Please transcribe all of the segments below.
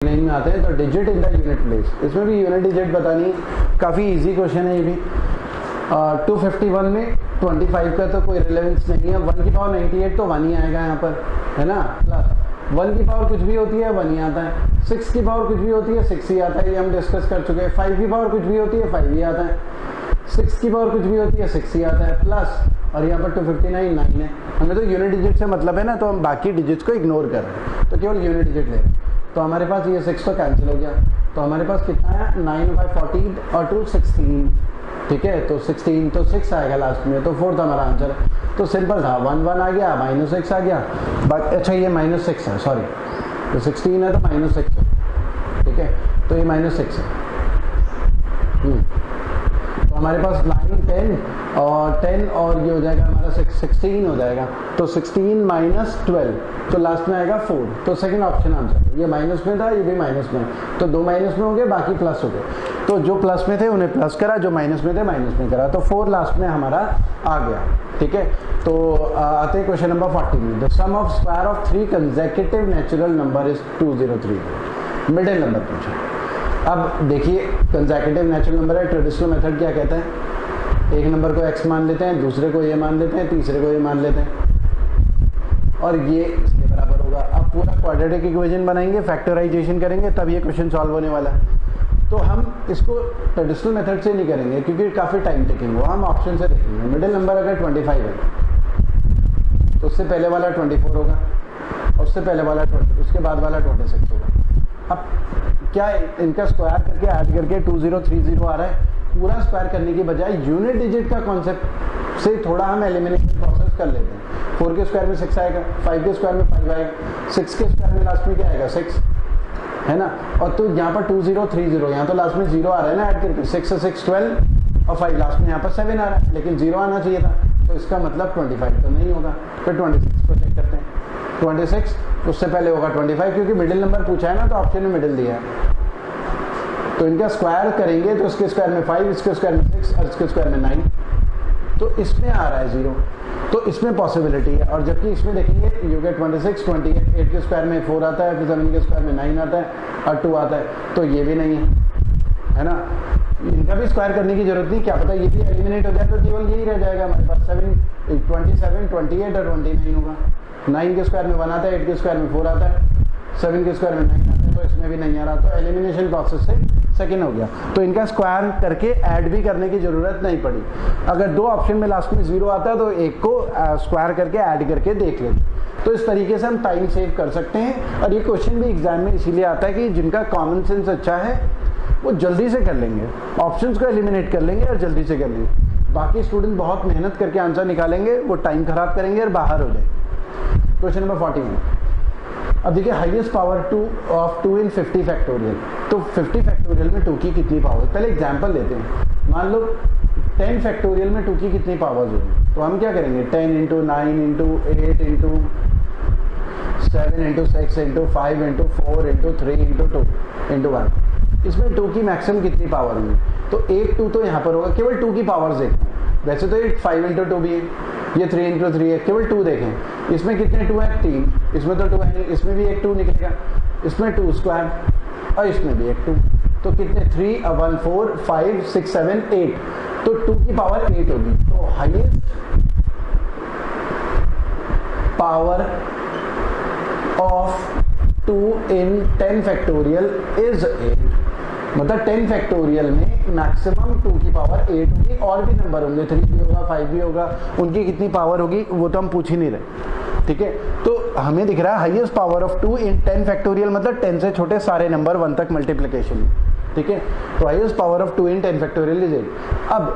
नहीं में आते हैं तो digit in the unit place, इसमें भी यूनिट डिजिट बतानी है। काफ़ी इजी क्वेश्चन है ये भी। 251 में 25 का तो कोई रिलेवेंस नहीं है। 1 की पावर 98 तो 1 ही आएगा यहाँ पर, है ना। प्लस 1 की पावर कुछ भी होती है 1 ही आता है। 6 की पावर कुछ भी होती है 6 ही आता है, ये हम डिस्कस कर चुके हैं। 5 की पावर कुछ भी होती है 5 ही आता है। 6 की पावर कुछ भी होती है 6 ही आता है। प्लस और यहाँ पर 259 9 है। हमें तो यूनिट डिजिट से मतलब है ना, तो हम बाकी डिजिट्स को इग्नोर कर रहे हैं, तो केवल यूनिट डिजिट ले रहे हैं। तो हमारे पास ये 6 तो कैंसिल हो गया, तो हमारे पास कितना है 9 बाई 14 और 2 16, ठीक है। तो 16 तो 6 आएगा लास्ट में, तो 4 हमारा आंसर है। तो सिंपल था, 1 1 आ गया, -6 आ गया। अच्छा ये -6 है, सॉरी, तो 16 है तो -6 है, ठीक है। तो ये -6 है। तो हमारे पास 9 10 और 10 और ये हो जाएगा हमारा 16 हो जाएगा। तो 16 - 12 तो लास्ट में आएगा 4। तो सेकंड ऑप्शन आंसर, ये माइनस में था, ये भी माइनस में, तो 2 माइनस में हो गए, बाकी प्लस हो गए। तो जो प्लस में थे उन्हें प्लस करा, जो माइनस में थे माइनस में करा, तो 4 लास्ट में हमारा आ गया, ठीक है। तो आते हैं क्वेश्चन नंबर 40 में। The sum of square of 3 consecutive natural number is 203। Middle number पूछा। अब देखिए कंसेक्यूटिव नेचुरल नंबर है, ट्रेडिशनल मेथड क्या कहता है, एक नंबर को x मान लेते हैं, दूसरे को ये मान लेते हैं, तीसरे को ये मान लेते हैं, और ये इसके बराबर होगा। अब पूरा क्वाड्रेटिक इक्वेशन बनाएंगे, फैक्टराइजेशन करेंगे, तब ये क्वेश्चन सॉल्व होने वाला है। तो हम इसको ट्रेडिशनल मेथड से नहीं करेंगे क्योंकि काफ़ी टाइम टेकिंग हो, हम ऑप्शन से देखेंगे। मिडिल नंबर अगर 25 है तो उससे पहले वाला 24 होगा, उससे पहले वाला 20, उसके बाद वाला 26 होगा। अब क्या इनका स्क्वायर करके ऐड करके 2030 आ रहा है, पूरा स्क्वायर करने की बजाय यूनिट डिजिट का कॉन्सेप्ट से थोड़ा हम एलिमिनेशन प्रोसेस कर लेते हैं। 4 के स्क्वायर में 6 आएगा, 5 के स्क्वायर में 5 आएगा, 6 के स्क्वायर में लास्ट में क्या आएगा 6, है ना। और तो यहाँ पर 2030, यहाँ तो लास्ट में 0 आ रहा है ना ऐड करके, 6 से 6 12 और 5 लास्ट में यहाँ पर 7 आ रहा है, लेकिन 0 आना चाहिए था, तो इसका मतलब 25 तो नहीं होगा। फिर 26 को चेक करते हैं, 26 उससे पहले होगा 25 क्योंकि मिडिल नंबर पूछा है ना, तो ऑप्शन में मिडिल दिया है। तो इनका स्क्वायर करेंगे तो इसके स्क्वायर में 5, इसके स्क्वायर में 6 और इसके स्क्वायर में 9, तो इसमें आ रहा है 0, तो इसमें पॉसिबिलिटी है। और जबकि इसमें देखेंगे यू गेट 26 28, 8 के स्क्वायर में 4 आता है, फिर 7 के स्क्वायर में 9 आता है और 2 आता है, तो ये भी नहीं है ना। इनका भी स्क्वायर करने की जरूरत नहीं, क्या पता ये भी एलिमिनेट हो जाए तो केवल यही रह जाएगा हमारे पास 27 28 और 29 होगा। 9 के स्क्वायर में 1 आता है, 8 के स्क्वायर में 4 आता है, 7 के स्क्वायर में 9 आता है, तो इसमें भी नहीं आ रहा, तो एलिमिनेशन प्रोसेस से सेकेंड हो गया। तो इनका स्क्वायर करके ऐड भी करने की जरूरत नहीं पड़ी। अगर 2 ऑप्शन में लास्ट में 0 आता है तो एक को स्क्वायर करके ऐड करके देख लेते, तो इस तरीके से हम टाइम सेव कर सकते हैं। और ये क्वेश्चन भी एग्जाम में इसीलिए आता है कि जिनका कॉमन सेंस अच्छा है वो जल्दी से कर लेंगे, ऑप्शंस को एलिमिनेट कर लेंगे और जल्दी से कर लेंगे। बाकी स्टूडेंट बहुत मेहनत करके आंसर निकालेंगे, वो टाइम खराब करेंगे और बाहर हो जाएंगे। Question number 41। अब देखिए highest power 2 of 2 in 50 factorial, तो 50 फैक्टोरियल में 2 की कितनी पावर। पहले एग्जांपल लेते हैं, मान लो 10 फैक्टोरियल में 2 की कितनी पावर्स होगी, तो हम क्या करेंगे 10 × 9 × 8 × 7 × 6 × 5 × 4 × 3 × 2 × 1, इसमें 2 की मैक्सिमम कितनी पावर होगी। तो एक 2 तो यहाँ पर होगा, केवल 2 की पावर्स देखें, वैसे तो ये 5 × 2 भी है, ये 3 × 3 है, केवल 2 देखें। इसमें कितने 2 है 3, इसमें तो 2 है नहीं, इसमें भी एक 2 निकलेगा, इसमें 2 स्क्वायर और इसमें भी एक 2, तो कितने 3 1 4 5 6 7 8, तो 2 की पावर 8 होगी। तो highest power of 2 in 10 factorial is 8, मतलब 10 फैक्टोरियल में मैक्सिमम 2 की पावर 8 होगी, और भी नंबर होंगे 3 भी होगा 5 भी होगा, उनकी कितनी पावर होगी वो तो हम पूछ ही नहीं रहे, ठीक है। तो हमें दिख रहा है highest power of 2 in 10 factorial, मतलब 10 से छोटे सारे नंबर 1 तक मल्टीप्लिकेशन, ठीक है। तो highest power of 2 in 10 factorial is 8। अब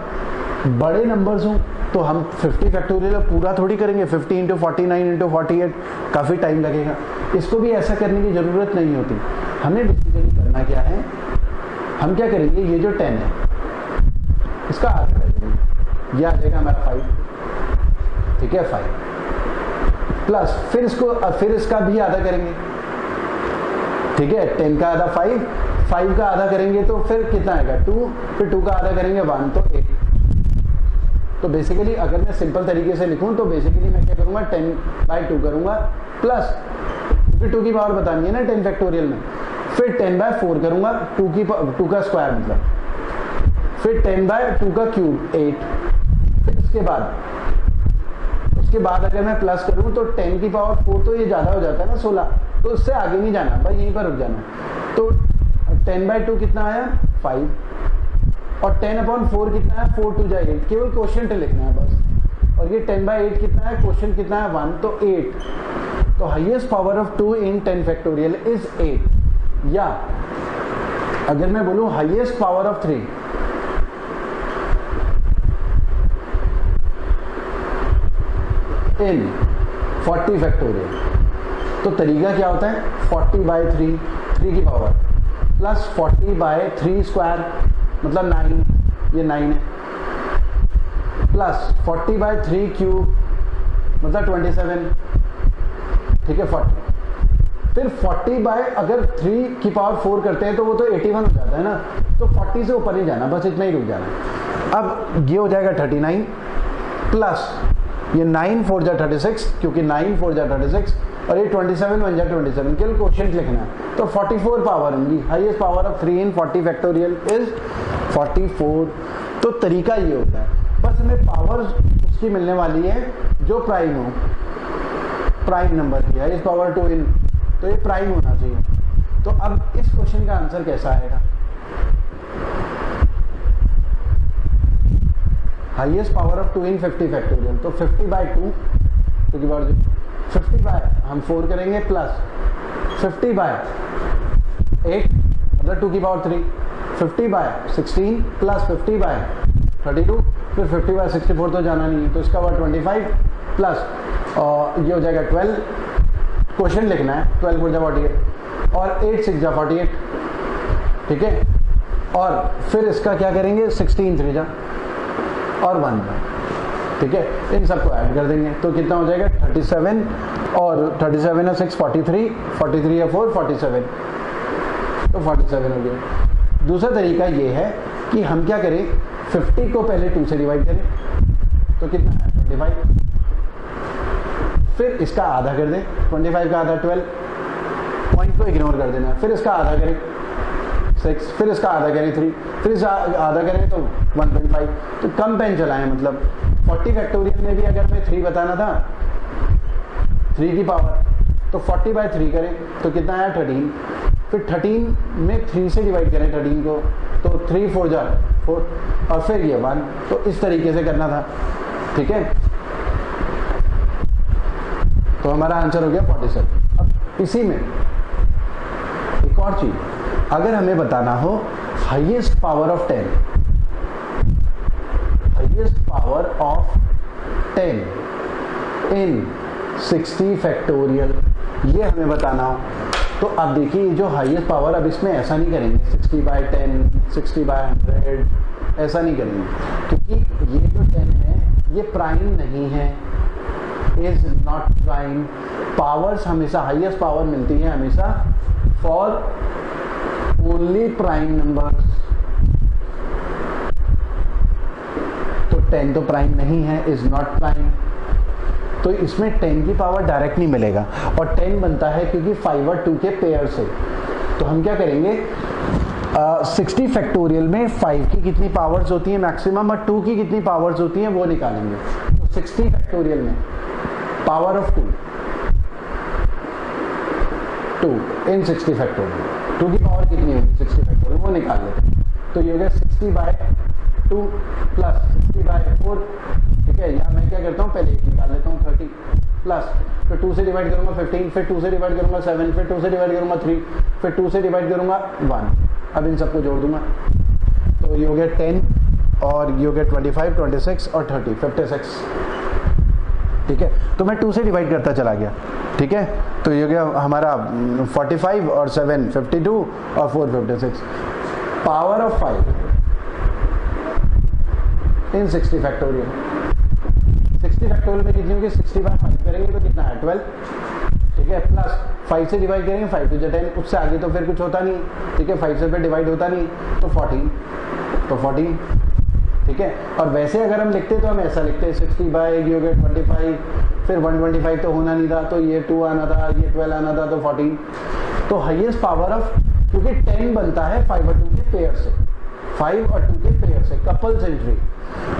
बड़े नंबर्स हों तो हम 50 फैक्टोरियल पूरा थोड़ी करेंगे, 50 × 49 × 48 काफ़ी टाइम लगेगा। इसको भी ऐसा करने की ज़रूरत नहीं होती। हमें बेसिकली करना क्या है, हम क्या करेंगे, ये जो 10 है इसका आधा कर देंगे, ये आ जाएगा हमारा 5, ठीक है 5 प्लस फिर इसका भी आधा करेंगे, ठीक है। 10 का आधा 5 का आधा करेंगे तो फिर कितना आएगा 2, फिर 2 का आधा करेंगे 1, तो 8। तो बेसिकली अगर मैं सिंपल तरीके से लिखूं तो बेसिकली मैं क्या करूंगा 10/2 करूंगा, प्लस क्योंकि 2 की पावर बतानी है ना 10 फैक्टोरियल में, फिर 10/4 करूंगा, 2 का स्क्वायर मतलब, फिर 10/2 का क्यूब 8, फिर उसके बाद अगर मैं प्लस करूं तो 10⁴ तो ये ज्यादा हो जाता है ना 16, तो उससे आगे नहीं जाना भाई, यहीं पर रुक जाना। तो 10/2 कितना आया 5, और 10/4 कितना है 4 2 8, केवल क्वोशिएंट लिखना है बस। और ये 10/8 कितना है, क्वोशिएंट कितना है 1, तो 8। तो highest power of 2 in 10 factorial is 8। या अगर मैं बोलूं highest power of 3 in 40 factorial, तो तरीका क्या होता है 40/3, 3 की पावर प्लस 40/3 स्क्वायर मतलब 9, ये 9 है, प्लस 40/3 क्यूब मतलब 27, ठीक है 40। फिर 40 अगर 3 की पावर 4 करते हैं तो वो तो 81 हो जाता है ना, तो 40 से ऊपर नहीं जाना, बस इतना ही रुक जाना। अब ये हो जाएगा 39 प्लस ये 9 4 जा 36, क्योंकि 9 4 जा 36, और ये 27 1 जा 27, केवल क्वोशिएंट लिखना है। तो 44 पावर होंगी। Highest power of 3 in 40 factorial is 44। तो तरीका ये होता है, बस हमें पावर उसकी मिलने वाली है जो प्राइम हो, प्राइम नंबर की हाईएस्ट पावर 2 इन, तो ये प्राइम होना चाहिए। तो अब इस क्वेश्चन का आंसर कैसा आएगा, highest power of 2 in 50 factorial, तो 50/2 तो की बार 50 हम 4 करेंगे प्लस 50/8 मतलब 2 की पावर 3, 50/16 प्लस 50/32, फिर 50/64 तो जाना नहीं है, तो इसका हुआ 25 प्लस और ये हो जाएगा 12, क्वेश्चन लिखना है 12 4 जा 48 और 8 6 जा 48, ठीक है। और फिर इसका क्या करेंगे 16 3 जा और 1, ठीक है, इन सबको ऐड कर देंगे तो कितना हो जाएगा 37, और 37 है 6 43, 43 है 4 47, तो 47 हो गया। दूसरा तरीका ये है कि हम क्या करें 50 को पहले 2 से डिवाइड करें, तो कितना है 25, फिर इसका आधा कर दें, 25 का आधा 12, पॉइंट को इग्नोर कर देना, फिर इसका आधा करें 6, फिर इसका आधा करें 3, फिर इसका आधा करें तो 1.5, तो कम पेन चलाएं। मतलब 40 फैक्टोरियल में भी अगर मैं 3 बताना था 3 की पावर, तो 40/3 करें तो कितना आया 13, फिर 13 में 3 से डिवाइड करें 13 को, तो 3 4 जा 4, और फिर ये 1, तो इस तरीके से करना था, ठीक है। तो हमारा आंसर हो गया 47। अब इसी में एक और चीज, अगर हमें बताना हो highest power of 10, highest power of 10 in 60 factorial, ये हमें बताना हो, तो अब देखिए जो हाईएस्ट पावर, अब इसमें ऐसा नहीं करेंगे 60/10 60/100 ऐसा नहीं करेंगे, क्योंकि ये जो 10 है ये प्राइम नहीं है, इज नॉट प्राइम। पावर्स हमेशा हाईएस्ट पावर मिलती है हमेशा फॉर ओनली प्राइम नंबर्स, तो 10 तो प्राइम नहीं है, इज नॉट प्राइम, तो इसमें 10 की पावर डायरेक्ट नहीं मिलेगा, और 10 बनता है क्योंकि 5 और 2 के पेयर से। तो हम क्या करेंगे 60 फैक्टोरियल में 5 की कितनी पावर्स होती हैं मैक्सिमम और 2 की कितनी पावर्स होती हैं वो निकालेंगे। तो 60 फैक्टोरियल में पावर ऑफ 2 इन 60 फैक्टोरियल, 2 की पावर कितनी होगी 60 फैक्टोरियल वो निकाल लेते हैं। तो ये हो गया 60/2 प्लस 60/4, ठीक है। यहाँ मैं क्या करता हूँ पहले एक निकाल लेता हूँ 30 प्लस, फिर 2 से डिवाइड करूंगा 15, फिर 2 से डिवाइड करूंगा 7, फिर 2 से डिवाइड करूंगा 3, फिर 2 से डिवाइड करूंगा 1। अब इन सबको जोड़ दूंगा तो ये हो गया 10 और ये हो गया 25 26 और 30 56, ठीक है। तो मैं 2 से डिवाइड करता चला गया, ठीक है। तो ये हो गया हमारा 45 और 7 52 और 4 56। Power of 5 in 60 factorial, 60 factorial में कितनी होगी 60/5 करेंगे तो कितना है 12, ठीक है, प्लस 5 से डिवाइड करेंगे 5 2 10, उससे आगे तो फिर कुछ होता नहीं, ठीक है, 5 से फिर डिवाइड होता नहीं, तो 14, तो 14, ठीक है। और वैसे अगर हम लिखते तो हम ऐसा लिखते 60/25, फिर 125 तो होना नहीं था, तो ये 2 आना था, ये 12 आना था, तो 14। तो हाईएस्ट पावर ऑफ क्योंकि 10 बनता है 5 और 2 के पेयर से, 5 और 2 के पेयर से, कपल्स एंट्री।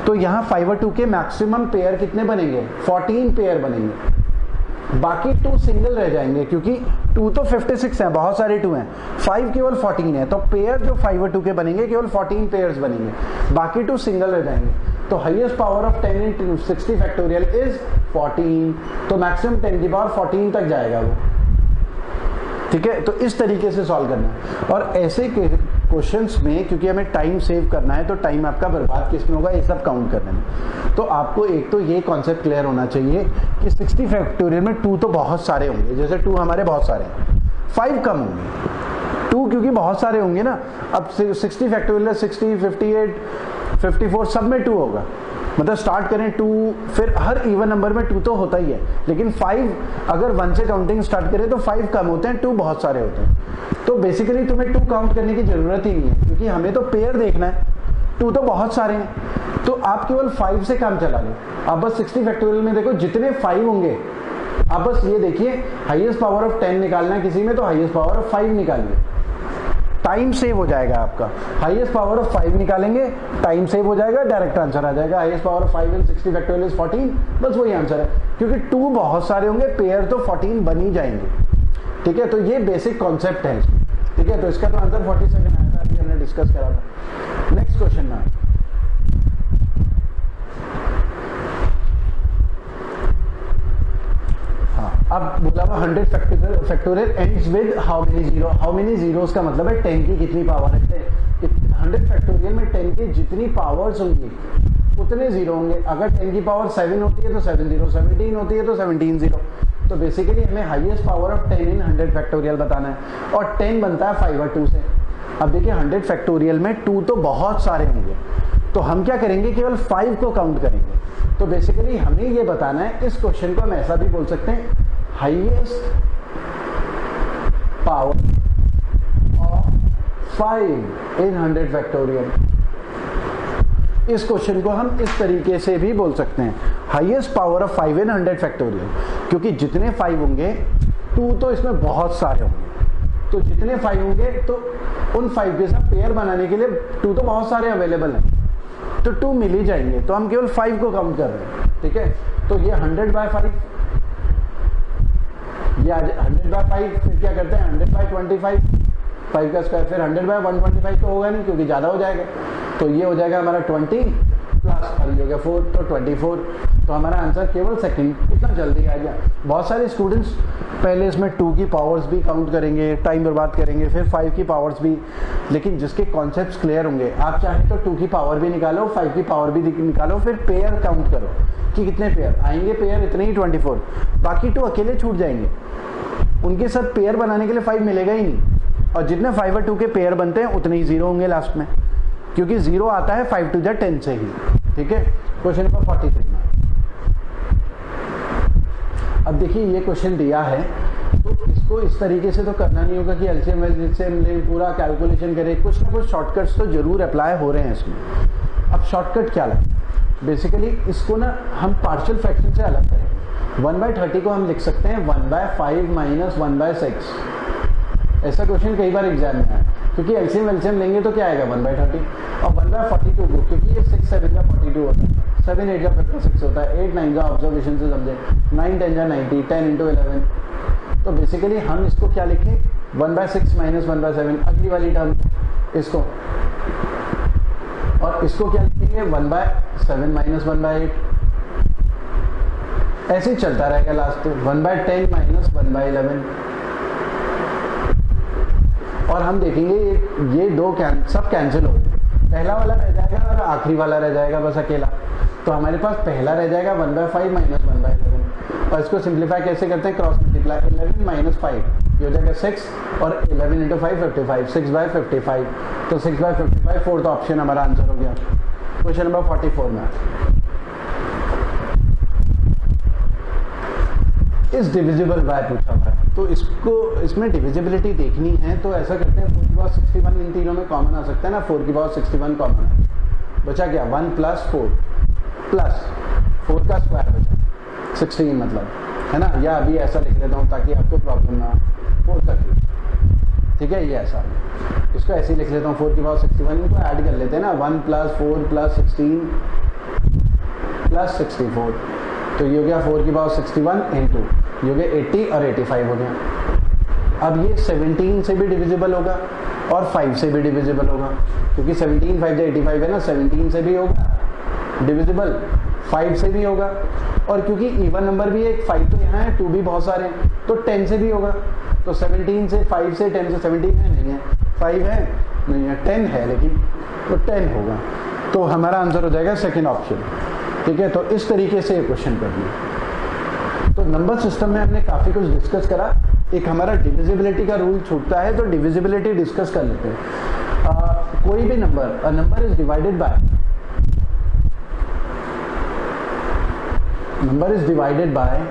तो यहाँ 5 और 2 के मैक्सिमम पेयर कितने बनेंगे? 14 पेयर बनेंगे। बाकी 2 सिंगल रह जाएंगे, क्योंकि 2 तो 56 हैं, बहुत सारे 2 हैं, 5 केवल 14 है। तो पेयर जो 5 और 2 के बनेंगे केवल 14 पेयर्स बनेंगे, बाकी 2 सिंगल रह जाएंगे। तो highest power of 10 into 60 factorial is 14। तो मैक्सिमम 10 की पावर 14 तक जाएगा वो। ठीक है, तो इस तरीके से सॉल्व करना है। और ऐसे क्वेश्चंस में क्योंकि हमें टाइम सेव करना है, तो टाइम आपका बर्बाद किस में होगा? ये सब काउंट करने में। तो आपको एक तो ये कॉन्सेप्ट क्लियर होना चाहिए कि 60 फैक्टोरियल में 2 तो बहुत सारे होंगे, जैसे 2 हमारे बहुत सारे हैं, 5 कम होंगे। 2 क्योंकि बहुत सारे होंगे ना, अब 60 फैक्टोरियल 60, 58, 54 सब में 2 होगा। मतलब स्टार्ट करें 2, फिर हर इवन नंबर में 2 तो होता ही है, लेकिन 5 अगर 1 से काउंटिंग स्टार्ट करें तो 5 कम होते हैं, 2 बहुत सारे होते हैं। तो बेसिकली तुम्हें 2 काउंट करने की जरूरत ही नहीं है, क्योंकि हमें तो पेयर देखना है, 2 तो बहुत सारे हैं। तो आप केवल 5 से काम चला लो। आप बस 60 फैक्टोरियल में देखो जितने 5 होंगे, आप बस ये देखिए हाईएस्ट पावर ऑफ 10 निकालना है किसी में, तो हाईएस्ट पावर ऑफ 5 निकालिए, टाइम सेव हो जाएगा आपका। हाईएस्ट पावर ऑफ 5 निकालेंगे, टाइम सेव हो जाएगा, डायरेक्ट आंसर आ जाएगा। Highest power of 5 in 60 factorial is 14, बस वही आंसर है, क्योंकि 2 बहुत सारे होंगे, पेयर तो 14 बन ही जाएंगे। ठीक है, तो ये बेसिक कॉन्सेप्ट है। ठीक है, तो इसका तो आंसर 47 आया था, अभी हमने डिस्कस करा था। नेक्स्ट क्वेश्चन ना, अब बोला हुआ 100 factorial ends with how many zero. How many zeros का मतलब है 10 की कितनी पावर है। 100 फैक्टोरियल में 10 की जितनी पावर्स होंगी उतने जीरो होंगे। अगर 10 की पावर 7 होती है तो 7 जीरो, 17 होती है तो 17 जीरो। तो बेसिकली हमें highest power of 10 in 100 factorial बताना है, और 10 बनता है 5 और 2 से। अब देखिए 100 फैक्टोरियल में 2 तो बहुत सारे होंगे, तो हम क्या करेंगे? केवल 5 को काउंट करेंगे। तो बेसिकली हमें ये बताना है, इस क्वेश्चन को हम ऐसा भी बोल सकते हैं, highest power of 5 in 100 factorial. इस क्वेश्चन को हम इस तरीके से भी बोल सकते हैं, highest power of 5 in 100 factorial, क्योंकि जितने 5 होंगे 2 तो इसमें बहुत सारे होंगे। तो जितने 5 होंगे तो उन 5 के साथ पेयर बनाने के लिए 2 तो बहुत सारे अवेलेबल हैं, तो 2 मिल ही जाएंगे। तो हम केवल 5 को काउंट कर रहे हैं। ठीक है, तो ये 100/5, ये 100/5, फिर क्या करते हैं 100/25, 5 का स्क्वायर, फिर 100/125 तो होगा नहीं क्योंकि ज्यादा हो जाएगा। तो ये हो जाएगा हमारा 20 प्लस और ये हो गया 4, तो 24। तो हमारा आंसर केवल सेकंड, कितना जल्दी आ गया। बहुत सारे स्टूडेंट्स पहले इसमें 2 की पावर्स भी काउंट करेंगे, टाइम बर्बाद करेंगे, फिर 5 की पावर्स भी, लेकिन जिसके कॉन्सेप्ट्स क्लियर होंगे, आप चाहे तो 2 की पावर भी निकालो, 5 की पावर भी निकालो, फिर पेयर काउंट करो कि कितने पेयर आएंगे। पेयर इतने ही 24, बाकी 2 अकेले छूट जाएंगे, उनके साथ पेयर बनाने के लिए 5 मिलेगा ही नहीं। और जितने 5 और 2 के पेयर बनते हैं उतने ही जीरो होंगे लास्ट में, क्योंकि जीरो आता है 5 2 10 से ही। ठीक है, क्वेश्चन नंबर 43 में अब देखिए ये क्वेश्चन दिया है, तो इसको इस तरीके से तो करना नहीं होगा कि एलसीएम ले पूरा कैलकुलेशन करें, कुछ ना कुछ शॉर्टकट्स तो जरूर अप्लाई हो रहे हैं इसमें। अब शॉर्टकट क्या लगे? बेसिकली इसको ना हम पार्शियल फ्रैक्शन से अलग करें। 1/30 को हम लिख सकते हैं 1/5 माइनस 1/6। ऐसा क्वेश्चन कई बार एग्जाम में आया, क्योंकि एलसीएम लेंगे तो क्या आएगा 1/30, और 1/42 को, क्योंकि ये 6 7 का 42 होता है, 7 8 का 56 होता है, 8 9 का ऑब्जर्वेशन से समझे, 9 10 का 90, 10 into 11। तो बेसिकली हम इसको क्या लिखें 1/6 माइनस 1/7, अगली वाली टर्म इसको, और इसको क्या लिखेंगे 1/7 माइनस 1/8। ऐसे ही चलता रहेगा लास्ट में 1/10 माइनस 1/11। और हम देखेंगे ये 2 सब कैंसिल हो गए, पहला वाला रह जाएगा और आखिरी वाला रह जाएगा बस अकेला। तो हमारे पास पहला रह जाएगा 1/5 माइनस 1/11, और इसको सिंप्लीफाई कैसे करते हैं? क्रॉस मल्टीप्लाई, 11 माइनस 5 ये हो जाएगा 6, और 11 into 5 55, 6/55। तो 6/55 फोर्थ ऑप्शन हमारा आंसर हो गया। क्वेश्चन नंबर 44 में इस डिविजिबल बाय पूछा हुआ है, तो इसको इसमें डिविजिबिलिटी देखनी है, तो ऐसा करते हैं 4 की पावर 61 इन तीनों में कॉमन आ सकता है ना, 4 की पावर 61 कॉमन है, बचा क्या 1 + 4 प्लस 4 का स्क्वायर बचा 16 मतलब, है ना। या अभी ऐसा लिख लेता हूँ ताकि आपको प्रॉब्लम ना हो 4 तक। ठीक है, ये ऐसा इसको ऐसे ही लिख लेता हूँ 4 की पावर 61, इनको ऐड कर लेते हैं ना 1 + 4 + 16 + 64, तो ये हो गया 4 की पावर 61 × ये हो गया 80 और 85 हो गया। अब ये 17 से भी डिविजिबल होगा और 5 से भी डिविजिबल होगा, क्योंकि 17 5 85 है ना, 17 से भी होगा डिविजिबल, 5 से भी होगा, और क्योंकि इवन नंबर भी है, 5 तो यहाँ है, 2 भी बहुत सारे हैं, तो 10 से भी होगा। तो 17 से 5 से 10 से 17 है नहीं है, 5 है नहीं है, 10 है लेकिन, तो 10 होगा। तो हमारा आंसर हो जाएगा सेकेंड ऑप्शन। ठीक है, तो इस तरीके से ये क्वेश्चन करना। तो नंबर सिस्टम में हमने काफी कुछ डिस्कस करा। एक हमारा डिविजिबिलिटी का रूल छूटता है, तो डिविजिबिलिटी डिस्कस कर लेते हैं। कोई भी number, a number is divided bye, number is divided bye,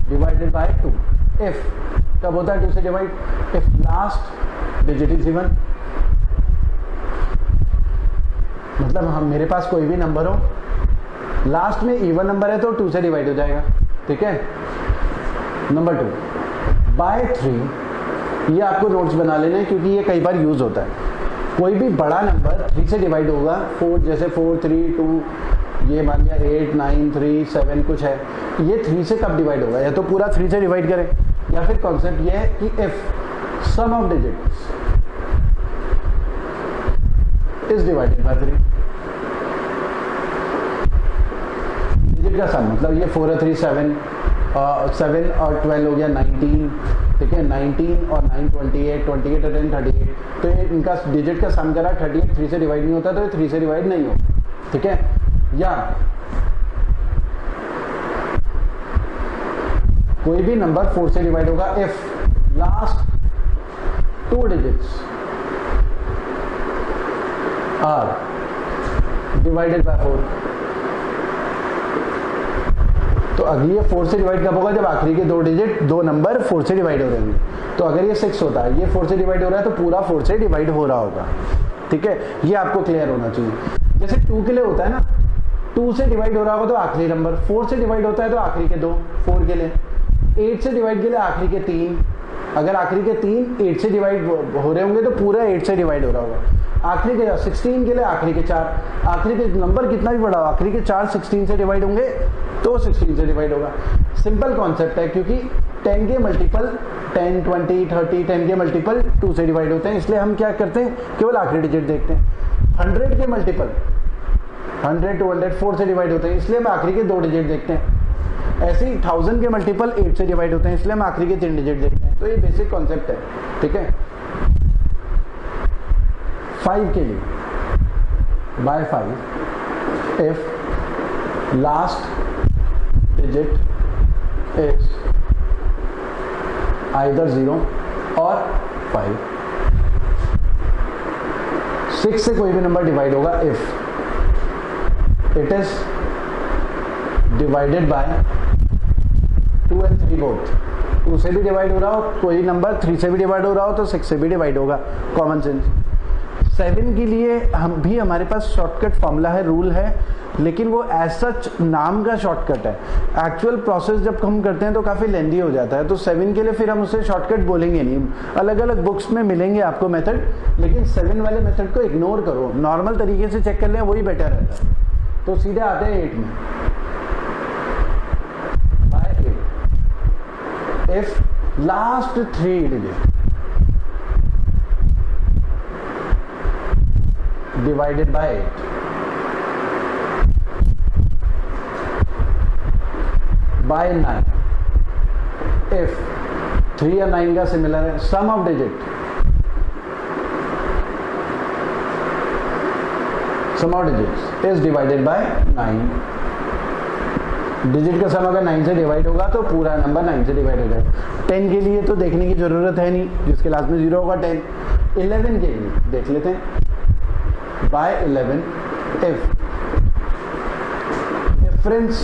divided by 2 if, कब होता है 2 से divide, if last digit is even, मतलब हम मेरे पास कोई भी नंबर हो, लास्ट में इवन नंबर है तो 2 से डिवाइड हो जाएगा। ठीक है, नंबर 2 बाय 3, ये आपको नोट्स बना लेना है क्योंकि ये कई बार यूज होता है। कोई भी बड़ा नंबर 3 से डिवाइड होगा, 4 जैसे 4 3 2, ये मान लिया 8 9 3 7 कुछ है, ये 3 से कब डिवाइड होगा, या तो पूरा 3 से डिवाइड करें, या फिर कॉन्सेप्ट ये है कि if sum of digits is divided by 3, digit का सम, मतलब ये 4 और 3 7, 7 और 12 हो गया 19, ठीक है, 19 और 9 28, 28 और 10 38, तो ये इनका डिजिट का सम करा 38, 3 से डिवाइड नहीं होता, तो ये 3 से डिवाइड नहीं होगा। ठीक है, या कोई भी नंबर 4 से डिवाइड होगा if last 2 digits are divided by 4, तो अगली ये 4 से डिवाइड कब होगा, जब आखिरी के 2 डिजिट, 2 नंबर 4 से डिवाइड हो रहे होंगे। तो अगर ये 6 होता है, ये 4 से डिवाइड हो रहा है, तो पूरा 4 से डिवाइड हो रहा होगा। ठीक है, ये आपको क्लियर होना चाहिए। जैसे 2 के लिए होता है ना, 2 से डिवाइड हो रहा होगा तो आखिरी नंबर, 4 से डिवाइड होता है तो आखिरी के 2, 4 के लिए, 8 से डिवाइड के लिए आखिरी के 3, अगर आखिरी के 3 8 से डिवाइड हो रहे होंगे तो पूरा 8 से डिवाइड हो रहा होगा। आखिरी के 16 के लिए आखिरी के 4, आखिरी के नंबर कितना भी बड़ा हो, आखिरी के 4 16 से डिवाइड होंगे तो 16 से डिवाइड होगा। सिंपल कॉन्सेप्ट है, क्योंकि 10 के मल्टीपल 10 20 30, 10 के मल्टीपल 2 से डिवाइड होते हैं, इसलिए हम क्या करते हैं, केवल आखिरी डिजिट देखते हैं। 100 के मल्टीपल 100 200 4 से डिवाइड होते हैं, इसलिए हम आखिरी के 2 डिजिट देखते हैं। ऐसे ही 1000 के मल्टीपल 8 से डिवाइड होते हैं, इसलिए हम आखिरी के 3 डिजिट देखते हैं। तो ये बेसिक कॉन्सेप्ट है। ठीक है, 5 के लिए by 5 if last digit is either 0 और 5। 6 से कोई भी नंबर डिवाइड होगा if it is divided by 2 and 3 both, 2 से भी डिवाइड हो रहा हो कोई नंबर, 3 से भी डिवाइड हो रहा हो तो 6 से भी डिवाइड होगा, कॉमन सेंस। 7 के लिए हम भी, हमारे पास शॉर्टकट फॉर्मूला है, रूल है, लेकिन वो एज सच नाम का शॉर्टकट है। एक्चुअल प्रोसेस जब हम करते हैं तो काफ़ी लेंदी हो जाता है, तो 7 के लिए फिर हम उसे शॉर्टकट बोलेंगे नहीं। अलग अलग बुक्स में मिलेंगे आपको मेथड, लेकिन 7 वाले मेथड को इग्नोर करो, नॉर्मल तरीके से चेक कर लें, वही बेटर रहता है। तो सीधे आते हैं 8 में, by 8 if last 3 digit divided by 8, by 9 if 3 या 9 का सिमिलर है, sum of digit, sum of digits is divided by 9। Digit का सम अगर 9 से डिवाइड होगा तो पूरा नंबर 9 से डिवाइड हो जाएगा। 10 के लिए तो देखने की जरूरत है नहीं, जिसके लास्ट में 0 होगा 10। 11 के लिए देख लेते हैं, by 11 if difference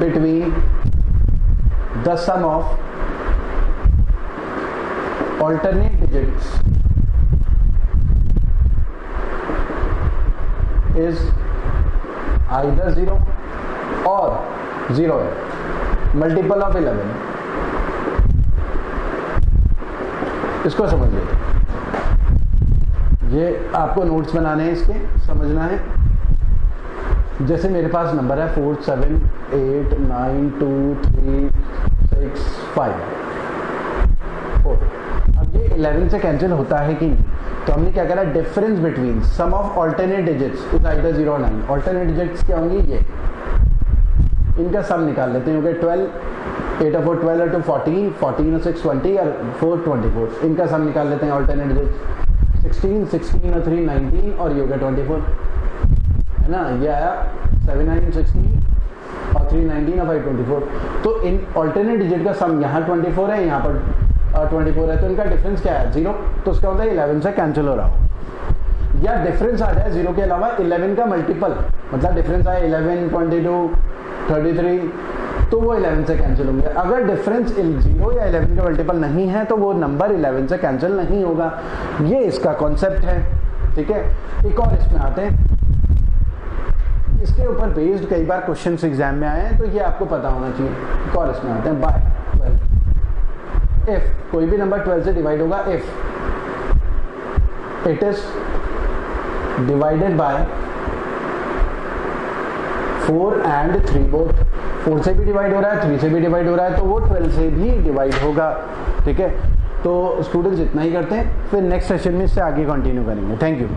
between the sum of alternate digits is either 0 or 0 है, multiple of 11 इसको समझ लेते हैं। ये आपको नोट्स बनाने हैं, इसके समझना है। जैसे मेरे पास नंबर है 4 7 8 9 2 3 6 5 4। अब ये 11 से कैंसिल होता है कि नहीं, तो हमने क्या करा, difference between sum of alternate digits is either 0 और 9। ऑल्टरनेट डिजिट्स क्या होंगी, ये इनका सम निकाल लेते हैं। 12 8 और 4 12 और 2 14 14 और 6 20 और 4 24। इनका सम निकाल लेते हैं ऑल्टरनेट डिजिट्स। 16 16 और 3 19 और ये हो गया 24, है ना। ये आया 7 9 16 और 3 19 और 5 24। तो इन ऑल्टरनेट डिजिट का सम यहाँ 24 है, यहाँ पर 24 है, तो इनका डिफरेंस क्या है, 0। तो उसका मतलब 11 से कैंसिल हो रहा हो, या डिफरेंस आ जाए 0 के अलावा 11 का मल्टीपल, मतलब डिफरेंस आया 11 22 33, तो वो 11 से कैंसिल होंगे। अगर डिफरेंस 0 या 11 का मल्टीपल नहीं है तो वो नंबर 11 से कैंसिल नहीं होगा। ये इसका कॉन्सेप्ट है, ठीक है। एक और इसमें आते हैं, इसके ऊपर बेस्ड कई बार क्वेश्चंस एग्जाम में आए हैं, तो ये आपको पता होना चाहिए। एक और इसमें आते हैं, बाय 12। इफ कोई भी नंबर 12 से डिवाइड होगा, if it is divided by 4 and 3 both. 4 से भी डिवाइड हो रहा है, 3 से भी डिवाइड हो रहा है, तो वो 12 से भी डिवाइड होगा, ठीक है। तो स्टूडेंट्स इतना ही करते हैं, फिर नेक्स्ट सेशन में इससे आगे कंटिन्यू करेंगे। Thank you.